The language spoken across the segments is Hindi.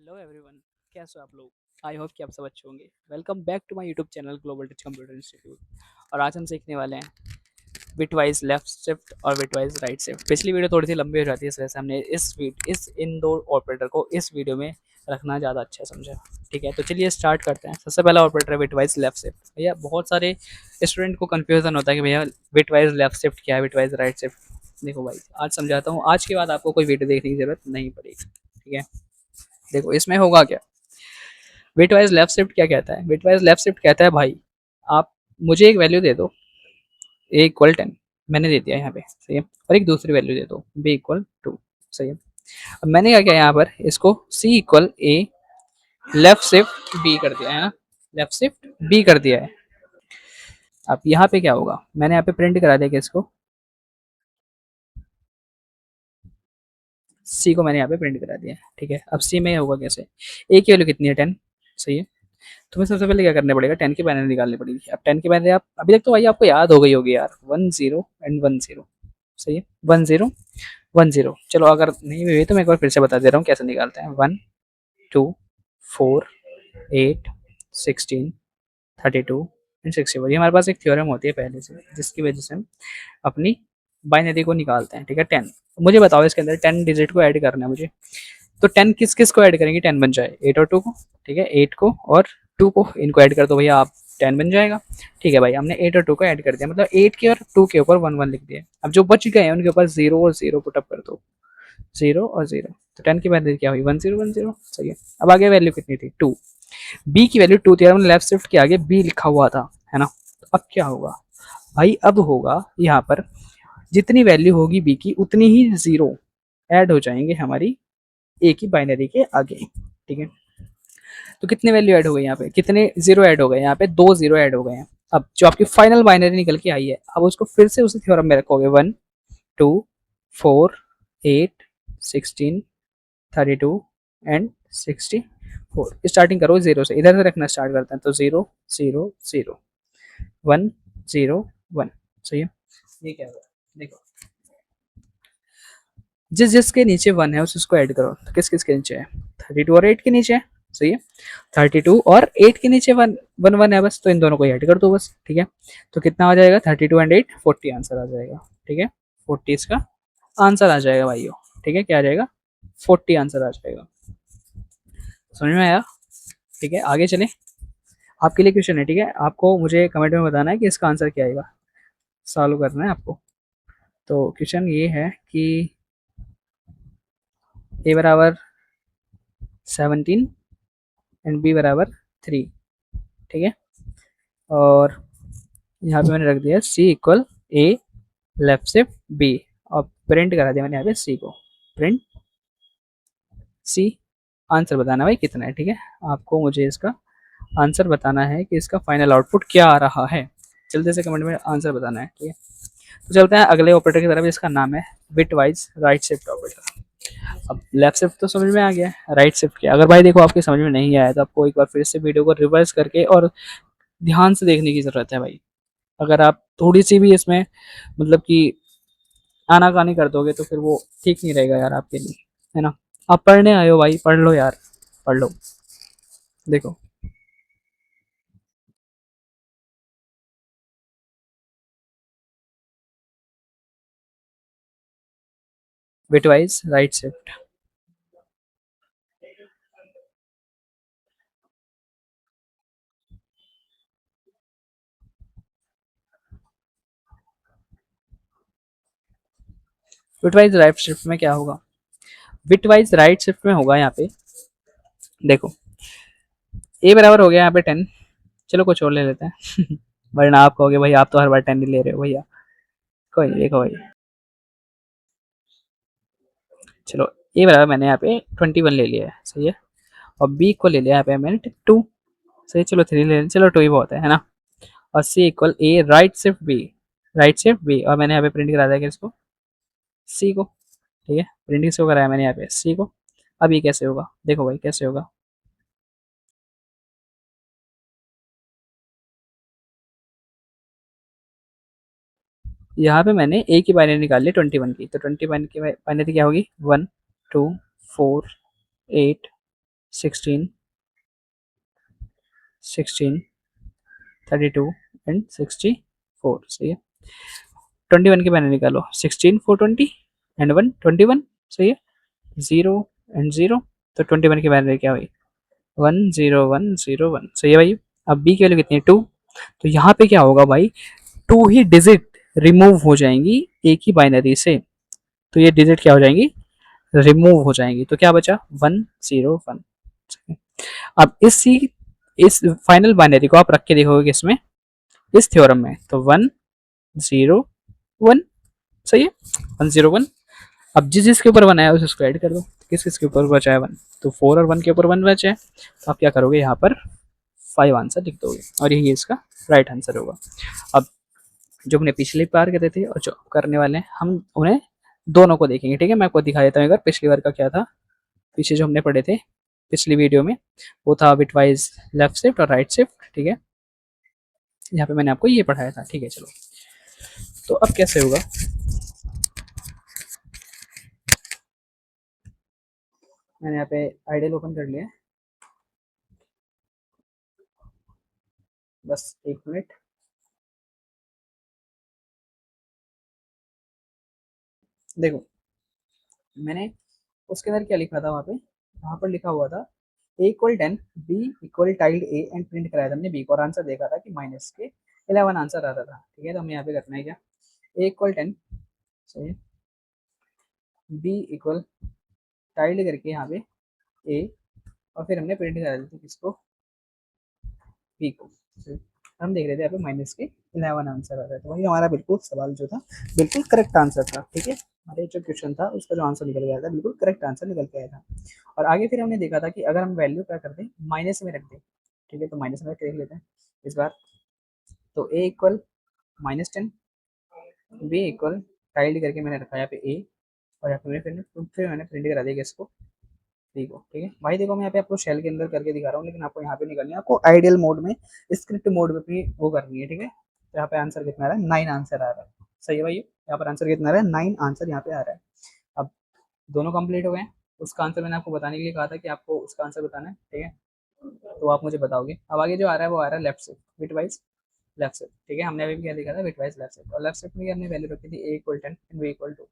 हेलो एवरीवन, कैसे हो आप लोग। आई होप कि आप सब अच्छे होंगे। Welcome back to my YouTube channel Global Touch Computer Institute. और आज हम सीखने वाले हैं बिटवाइज लेफ्ट शिफ्ट और बिटवाइज राइट शिफ्ट। पिछली वीडियो थोड़ी सी लंबी हो जाती है, इस वजह से हमने इस इन दो ऑपरेटर को इस वीडियो में रखना ज़्यादा अच्छा समझा। ठीक है, तो चलिए स्टार्ट करते हैं। सबसे पहला ऑपरेटर है बिटवाइज लेफ्ट शिफ्ट। भैया बहुत सारे स्टूडेंट को कन्फ्यूजन होता है कि भैया बिटवाइज लेफ्ट शिफ्ट क्या है, बिटवाइज राइट शिफ्ट। देखो भाई, आज समझाता हूँ। आज के बाद आपको कोई वीडियो देखने की जरूरत नहीं पड़ेगी। ठीक है, देखो इसमें होगा क्या। बिटवाइज लेफ्ट शिफ्ट क्या कहता है? बिटवाइज लेफ्ट शिफ्ट कहता है भाई, आप मुझे एक वैल्यू दे दो, ए इक्वल 10, मैंने दे दिया यहाँ पे, सही है। और एक दूसरी वैल्यू दे दो, बी इक्वल 2, सही है। अब मैंने क्या किया यहाँ पर, इसको सी equal A left shift B कर दिया है ना, लेफ्ट शिफ्ट बी कर दिया है। अब यहाँ पे क्या होगा, मैंने यहाँ पे प्रिंट करा दिया कि इसको सी को मैंने यहाँ पे प्रिंट करा दिया है। ठीक है, अब सी में होगा कैसे, ए की वैल्यू कितनी है 10, सही है। तुम्हें सबसे पहले क्या करना पड़ेगा, 10 की बाइनरी निकालनी पड़ेगी। अब 10 की बाइनरी आप अभी तक तो भाई आपको याद हो गई होगी यार, 10 एंड 10, सही है। 10 10, चलो अगर नहीं भी हुई तो मैं एक बार फिर से बता दे रहा हूँ कैसे निकालते हैं। 1 2 4 8 16 32 एंड 64, ये हमारे पास एक थ्योरम होती है पहले से, जिसकी वजह से हम अपनी बाइनरी को निकालते हैं। ठीक है, 10। मुझे बताओ इसके अंदर 10 डिजिट को ऐड करना है मुझे, तो 10 किस किस को ऐड करेंगे, 10 बन जाए 8 और 2 को। ठीक है, 8 को और 2 को इनको ऐड कर दो भैया, आप 10 बन जाएगा। ठीक है भाई, हमने 8 और 2 को ऐड कर दिया, मतलब 8 के और 2 के ऊपर 1 1 लिख दिया। अब जो बच गए हैं उनके ऊपर 0 और 0 पुट अप कर दो, 0 और 0। तो 10 की वैल्यू क्या हुई, 10 10, सही है। अब आगे वैल्यू कितनी थी, 2। बी की वैल्यू 2 थी, हमने लेफ्ट शिफ्ट के आगे बी लिखा हुआ था, है ना। तो अब क्या होगा भाई, अब होगा यहाँ पर जितनी वैल्यू होगी बी की उतनी ही 0 ऐड हो जाएंगे हमारी ए की बाइनरी के आगे। ठीक है, तो कितने वैल्यू ऐड हो गए यहाँ पे, कितने जीरो ऐड हो गए यहाँ पे, 2 जीरो ऐड हो गए हैं। अब जो आपकी फाइनल बाइनरी निकल के आई है, अब उसको फिर से उसी थ्योरम में रखोगे। 1 2 4 8 16 32 एंड 64, स्टार्टिंग करो जीरो से, इधर से रखना स्टार्ट करते हैं। तो 0 0 0 1 0 1, सही है। ये क्या होगा, देखो जिस जिसके नीचे 1 है उसको ऐड करो। तो किस किस के नीचे है, 32 और 8 के नीचे है, सही है। 32 और 8 के नीचे 1 1 1 है बस, तो इन दोनों को ऐड कर दो बस। ठीक है, तो कितना आ जाएगा, 32 एंड 8 40 आंसर आ जाएगा। ठीक है, 40 इसका आंसर आ जाएगा भाइयों। ठीक है, क्या आ जाएगा, 40 आंसर आ जाएगा। समझ में आया। ठीक है, आगे चले। आपके लिए क्वेश्चन है, ठीक है, आपको मुझे कमेंट में बताना है कि इसका आंसर क्या आएगा, सॉल्व करना है आपको। तो क्वेश्चन ये है कि ए बराबर 17 एंड बी बराबर 3। ठीक है, और यहाँ पे मैंने रख दिया सी equal A left shift B, और प्रिंट करा दिया मैंने यहाँ पे सी को, प्रिंट सी। आंसर बताना भाई कितना है। ठीक है, आपको मुझे इसका आंसर बताना है कि इसका फाइनल आउटपुट क्या आ रहा है। जल्दी से कमेंट में आंसर बताना है। ठीक है, तो चलते हैं अगले ऑपरेटर की तरफ, इसका नाम है bit wise right shift operator. अब लेफ्ट शिफ्ट तो समझ में आ गया, राइट शिफ्ट क्या। अगर भाई देखो आपके समझ में नहीं आया तो आपको एक बार फिर से वीडियो को रिवर्स करके और ध्यान से देखने की जरूरत है भाई। अगर आप थोड़ी सी भी इसमें मतलब कि आनाकानी कर दोगे तो फिर वो ठीक नहीं रहेगा यार आपके लिए, है ना। आप पढ़ने आए हो भाई, पढ़ लो यार, पढ़ लो। देखो bitwise right shift. Bitwise right shift में क्या होगा, बिटवाइज राइट शिफ्ट में होगा यहाँ पे, देखो ए बराबर हो गया यहाँ पे 10। चलो कुछ और ले लेते हैं वरना आप कहोगे भाई आप तो हर बार 10 ही ले रहे हो भैया। कोई नहीं, देखो भाई, चलो ए बराबर मैंने यहाँ पे 21 ले लिया है, सही है। और बी को ले लिया यहाँ पे मैंने 2, सही। चलो 3 ले लें, चलो 2 ही बहुत है ना। और C equal A right shift B, right shift B, और मैंने यहाँ पे प्रिंट करा दिया कि इसको सी को। ठीक है, प्रिंट किसको कराया मैंने यहाँ पे, सी को। अब ये कैसे होगा, देखो भाई कैसे होगा। यहाँ पे मैंने ए की बाइनरी निकाल ली 21 की, तो 21 की बाइनरी क्या होगी, 1 2 4 8 16, 16, 32 एंड 64। सही है। 21 के बाइनरी निकालो, 16 4 20 एंड 1 21। सही है। 0 एंड 0, तो 21 की बाइनरी क्या हुई? 1 0 1 0 1। सही है भाई। अब बी की वैल्यू कितनी है? 2। तो यहाँ पे क्या होगा भाई, 2 ही डिजिट रिमूव हो जाएंगी एक ही बाइनरी से। तो ये डिजिट क्या हो जाएंगी? रिमूव हो जाएंगी। तो क्या बचा? 1 0 1। अब इस फाइनल बाइनरी को आप रख के देखोगे इसमें, इस थ्योरम में, तो 1 0 1। सही है। 1 0 1। अब जिस जिसके ऊपर 1 आया उसे स्क्वायर कर दो। किस किस के ऊपर बचा है 1? तो 4 और 1 के ऊपर 1 बचा है। तो आप क्या करोगे, यहाँ पर 5 आंसर लिख दोगे और यही इसका राइट आंसर होगा। अब जो हमने पिछली बार करते थे और जो करने वाले हैं, हम उन्हें दोनों को देखेंगे। ठीक है, मैं आपको दिखा देता हूँ। अगर पिछली बार का क्या था, पीछे जो हमने पढ़े थे पिछली वीडियो में, वो था बिटवाइज लेफ्ट शिफ्ट और राइट शिफ्ट। ठीक है, यहाँ पे मैंने आपको ये पढ़ाया था। ठीक है, चलो तो अब कैसे होगा, मैंने यहाँ पे आइडियल ओपन कर लिया। बस 1 मिनट। देखो मैंने उसके अंदर क्या लिखा था, वहाँ पर लिखा हुआ था A equal 10, B equal tilde A and print कराया था हमने बी को, और आंसर देखा था कि माइनस के 11 आंसर आ रहा था। ठीक है, तो हमें यहाँ पे करना है क्या, ए इक्वल 10, सही है, बी इक्वल टाइल्ड करके यहाँ पे ए, और फिर हमने प्रिंट करा दी थी किसको, बी को। हम देख रहे थे यहाँ पे माइनस के 11 आंसर आ रहा है। तो वही हमारा बिल्कुल सवाल जो था, बिल्कुल करेक्ट आंसर था। ठीक है, हमारे जो क्वेश्चन था उसका जो आंसर निकल गया था, बिल्कुल करेक्ट आंसर निकल के आया था। और आगे फिर हमने देखा था कि अगर हम वैल्यू क्या कर दें, माइनस में रख दें। ठीक है, तो माइनस में रख लेते हैं इस बार। तो ए इक्वल -10, बी इक्वल टाइल्ड करके मैंने रखा यहाँ पे ए, और यहाँ पे फिर मैंने प्रिंट करा दिया इसको, ठीक हो। ठीक है भाई, देखो मैं यहाँ पे आपको शेल के अंदर करके दिखा रहा हूँ, लेकिन आपको यहाँ पे नहीं करनी है, आपको आइडियल मोड में, स्क्रिप्ट मोड में अपनी वो करनी है। ठीक है, तो यहाँ पे आंसर कितना आ रहा है, 9 आंसर आ रहा है। सही है भाई, यहाँ पर आंसर कितना आ रहा है, 9 आंसर यहाँ पे आ रहा है। अब दोनों कंप्लीट हो गए। उसका आंसर मैंने आपको बताने के लिए कहा था कि आपको उसका आंसर बताना है। ठीक है, तो आप मुझे बताओगे। अब आगे जो आ रहा है वो आ रहा है लेफ्ट से, बिट वाइज लेफ्ट से। ठीक है, हमने अभी क्या लिखा था, बिट वाइज लेफ्ट से, और लेफ्ट से में हमने वैल्यू रखी थी A equal 10 and B equal 2।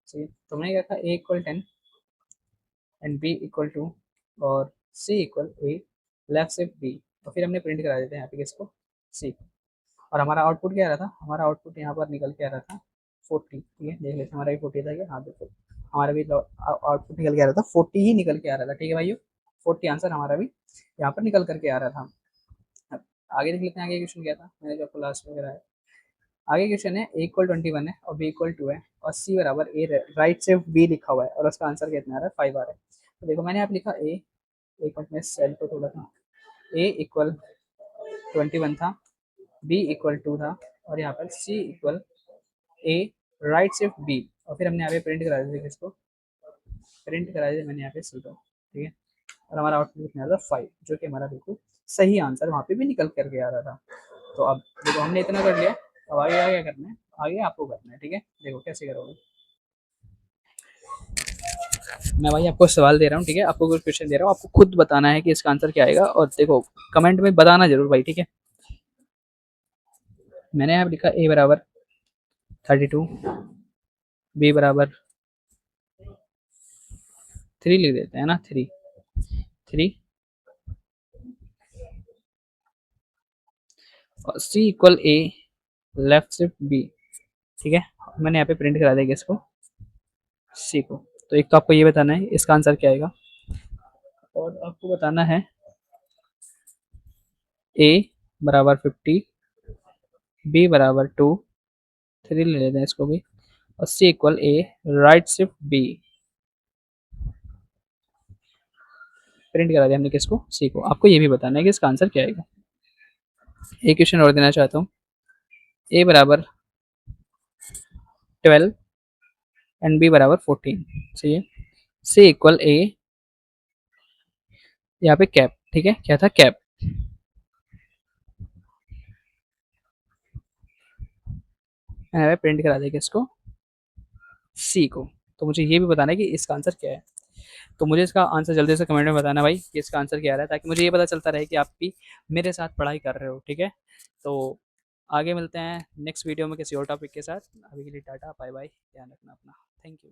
सही है, तो हमने क्या था, A equal 10 and B equal two, और सी इक्वल ए, लेफ्ट से बी, और फिर हमने प्रिंट करा देते हैं यहाँ पे किसको, सी। और हमारा आउटपुट क्या आ रहा था, हमारा आउटपुट यहाँ पर निकल के आ रहा था 40। ठीक है, देख लेते हैं हमारा भी 40 था क्या, हाँ बिल्कुल हमारा भी आउटपुट निकल के आ रहा था 40 ही निकल के आ रहा था। ठीक है भाई, 40 आंसर हमारा भी यहाँ पर निकल करके आ रहा था। अब आगे देख लेते हैं, आगे क्वेश्चन क्या था, मैंने जो आपको लास्ट में कराया। आगे क्वेश्चन है ए इक्वल 21 है और बी इक्वल 2 है, और सी बराबर ए, राइट से बी लिखा हुआ है, और उसका आंसर कितना आ रहा है, 5 आ रहा है। तो देखो मैंने यहाँ पे लिखा ए, एक मिनट में सेल को थोड़ा था, ए इक्वल 21 था, बी इक्वल 2 था, और यहाँ पर सी equal A, right shift B, और फिर हमने यहाँ पे प्रिंट करा दिया किसको, प्रिंट करा दिया मैंने यहाँ पे सी को। ठीक है, और हमारा आउटपुट कितना था, 5, जो कि हमारा बिल्कुल सही आंसर वहाँ पे भी निकल करके आ रहा था। तो अब देखो हमने इतना कर लिया, अब आगे क्या करना है, आगे आपको करना है। ठीक है, देखो कैसे करोगे। मैं भाई आपको सवाल दे रहा हूँ, ठीक है, आपको कुछ क्वेश्चन दे रहा हूँ, आपको खुद बताना है कि इसका आंसर क्या आएगा, और देखो कमेंट में बताना जरूर भाई। ठीक है, मैंने यहाँ लिखा ए बराबर 32, बी बराबर 3 लिख देते हैं ना, 3 3, और C equal A, left shift B. ठीक है, मैंने यहाँ पे प्रिंट करा दिया इसको, सी को। तो एक तो आपको ये बताना है इसका आंसर क्या आएगा, और आपको बताना है ए बराबर 50, बी बराबर 2, 3 ले लेते हैं इसको भी, और C equal A, right shift B. Print करा दिया हमने किसको, सी को। आपको ये भी बताना है कि इसका आंसर क्या आएगा। एक क्वेश्चन और देना चाहता हूँ, ए बराबर 12 एंड बी बराबर 14। सही है, सी इक्वल ए, यहाँ पे कैप। ठीक है, क्या था, कैप। यहाँ पे प्रिंट करा देगा इसको, सी को। तो मुझे ये भी बताना है कि इसका आंसर क्या है। तो मुझे इसका आंसर जल्दी से कमेंट में बताना भाई कि इसका आंसर क्या आ रहा है, ताकि मुझे ये पता चलता रहे कि आप भी मेरे साथ पढ़ाई कर रहे हो, ठीक है? तो आगे मिलते हैं नेक्स्ट वीडियो में किसी और टॉपिक के साथ। अभी के लिए टाटा, बाय बाय, ध्यान रखना अपना। Thank you.